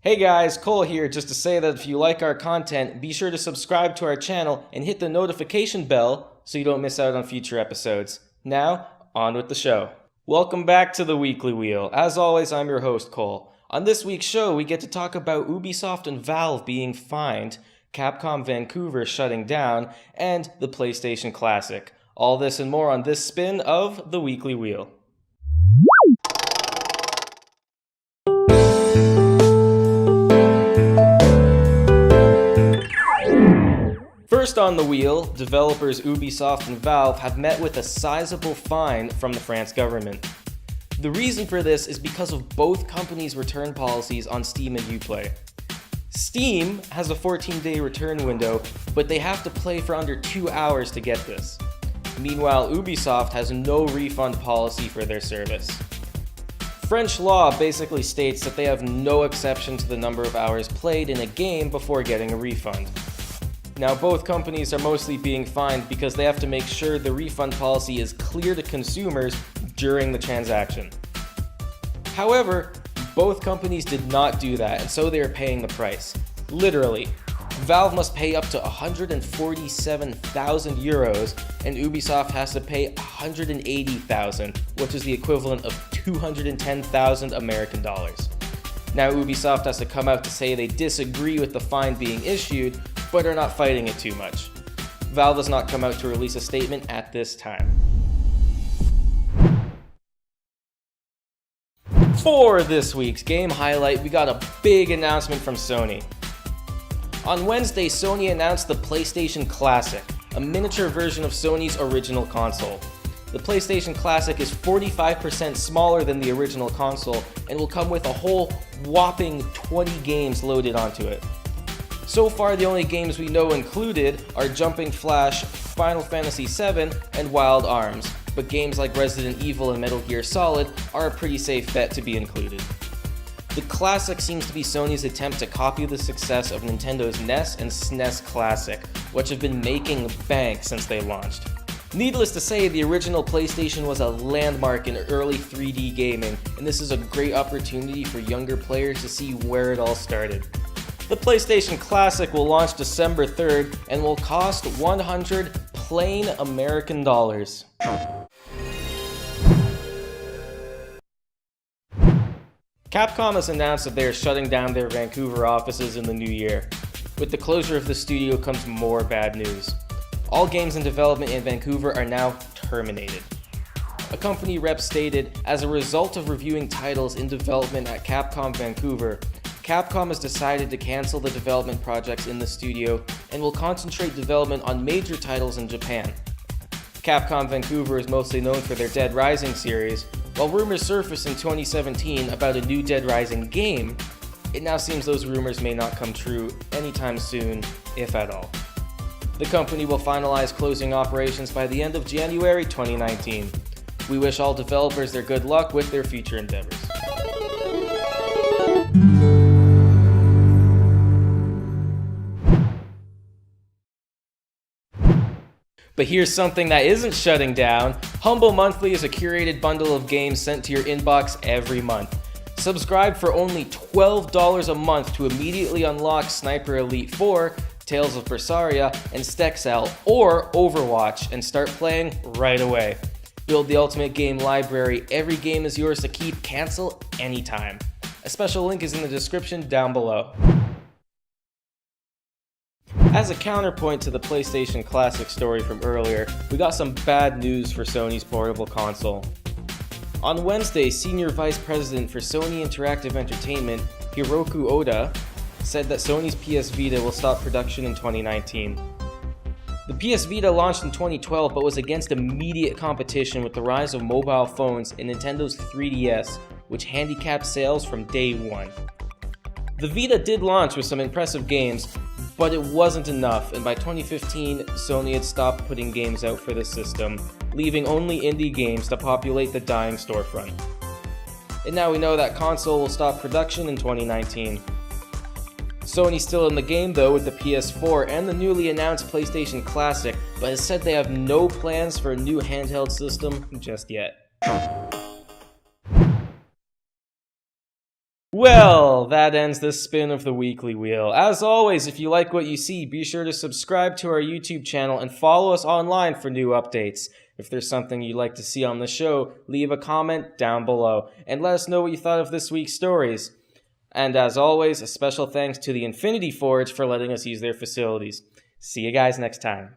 Hey guys, Cole here, just to say that if you like our content, be sure to subscribe to our channel and hit the notification bell so you don't miss out on future episodes. Now, on with the show. Welcome back to the Weekly Wheel. As always, I'm your host, Cole. On this week's show, we get to talk about Ubisoft and Valve being fined, Capcom Vancouver shutting down, and the PlayStation Classic. All this and more on this spin of the Weekly Wheel. First on the wheel, developers Ubisoft and Valve have met with a sizable fine from the France government. The reason for this is because of both companies' return policies on Steam and Uplay. Steam has a 14-day return window, but they have to play for under 2 hours to get this. Meanwhile, Ubisoft has no refund policy for their service. French law basically states that they have no exception to the number of hours played in a game before getting a refund. Now, both companies are mostly being fined because they have to make sure the refund policy is clear to consumers during the transaction. However, both companies did not do that, and so they are paying the price. Literally. Valve must pay up to 147,000 euros, and Ubisoft has to pay 180,000, which is the equivalent of 210,000 American dollars. Now, Ubisoft has to come out to say they disagree with the fine being issued, but are not fighting it too much. Valve has not come out to release a statement at this time. For this week's game highlight, we got a big announcement from Sony. On Wednesday, Sony announced the PlayStation Classic, a miniature version of Sony's original console. The PlayStation Classic is 45% smaller than the original console and will come with a whole whopping 20 games loaded onto it. So far, the only games we know included are Jumping Flash, Final Fantasy VII, and Wild Arms, but games like Resident Evil and Metal Gear Solid are a pretty safe bet to be included. The Classic seems to be Sony's attempt to copy the success of Nintendo's NES and SNES Classic, which have been making bank since they launched. Needless to say, the original PlayStation was a landmark in early 3D gaming, and this is a great opportunity for younger players to see where it all started. The PlayStation Classic will launch December 3rd and will cost 100 plain American dollars. Capcom has announced that they are shutting down their Vancouver offices in the new year. With the closure of the studio comes more bad news. All games in development in Vancouver are now terminated. A company rep stated, as a result of reviewing titles in development at Capcom Vancouver, Capcom has decided to cancel the development projects in the studio and will concentrate development on major titles in Japan. Capcom Vancouver is mostly known for their Dead Rising series. While rumors surfaced in 2017 about a new Dead Rising game, it now seems those rumors may not come true anytime soon, if at all. The company will finalize closing operations by the end of January 2019. We wish all developers their good luck with their future endeavors. But here's something that isn't shutting down. Humble Monthly is a curated bundle of games sent to your inbox every month. Subscribe for only $12 a month to immediately unlock Sniper Elite 4, Tales of Berseria, and Staxel, or Overwatch, and start playing right away. Build the ultimate game library. Every game is yours to keep, cancel anytime. A special link is in the description down below. As a counterpoint to the PlayStation Classic story from earlier, we got some bad news for Sony's portable console. On Wednesday, Senior Vice President for Sony Interactive Entertainment, Hiroki Oda, said that Sony's PS Vita will stop production in 2019. The PS Vita launched in 2012 but was against immediate competition with the rise of mobile phones and Nintendo's 3DS, which handicapped sales from day one. The Vita did launch with some impressive games, but it wasn't enough, and by 2015, Sony had stopped putting games out for the system, leaving only indie games to populate the dying storefront. And now we know that console will stop production in 2019. Sony's still in the game though with the PS4 and the newly announced PlayStation Classic, but has said they have no plans for a new handheld system just yet. Well, that ends this spin of the Weekly Wheel. As always, if you like what you see, be sure to subscribe to our YouTube channel and follow us online for new updates. If there's something you'd like to see on the show, leave a comment down below and let us know what you thought of this week's stories. And as always, a special thanks to the Infinity Forge for letting us use their facilities. See you guys next time.